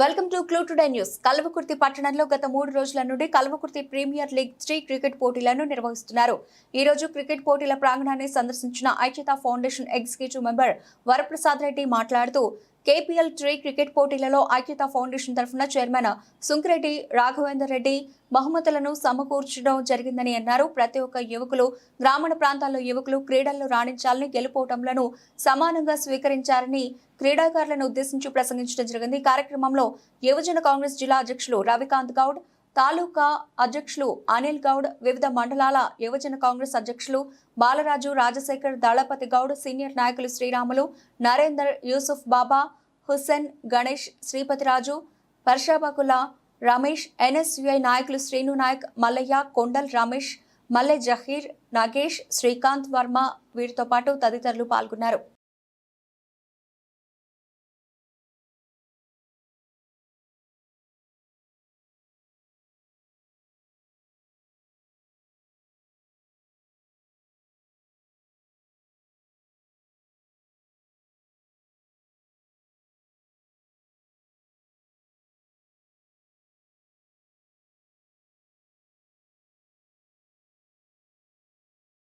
Welcome to clue today news. Kalwakurthy పట్టణంలో గత 3 రోజుల నుండి కల్వకుర్తి ప్రీమియర్ లీగ్ 3 క్రికెట్ పోటీలను నిర్వహిస్తున్నారు. ఈ రోజు క్రికెట్ పోటీల ప్రాంగణాన్ని సందర్శించిన ఐక్యతా foundation executive member Varaprasad Reddy మాట్లాడుతూ కేపీఎల్ 3 క్రికెట్ పోటీలలో ఐక్యతా ఫౌండేషన్ తరఫున చైర్మన్ సుంకిరెడ్డి రాఘవేందర్ రెడ్డి బహుమతులను సమకూర్చడం జరిగిందని అన్నారు. ప్రతి ఒక్క యువకులు గ్రామీణ ప్రాంతాల్లో యువకులు క్రీడల్లో రాణించాలని, గెలుపోవటంలను సమానంగా స్వీకరించారని క్రీడాకారులను ఉద్దేశించి ప్రసంగించడం జరిగింది. కార్యక్రమంలో యువజన కాంగ్రెస్ జిల్లా అధ్యక్షులు రవికాంత్ గౌడ్, తాలూకా అధ్యక్షులు అనిల్ గౌడ్, వివిధ మండలాల యువజన కాంగ్రెస్ అధ్యక్షులు బాలరాజు, రాజశేఖర్, దళపతి గౌడ్, సీనియర్ నాయకులు శ్రీరాములు, నరేందర్, యూసుఫ్ బాబా, హుస్సేన్, గణేష్, శ్రీపతిరాజు, పర్షాబకుల్లా, రమేష్, ఎన్ఎస్యుఐ నాయకులు శ్రీను నాయక్, మల్లయ్య, కొండల్ రమేష్, మల్లె జహీర్, నాగేష్, శ్రీకాంత్ వర్మ వీరితో పాటు తదితరులు పాల్గొన్నారు.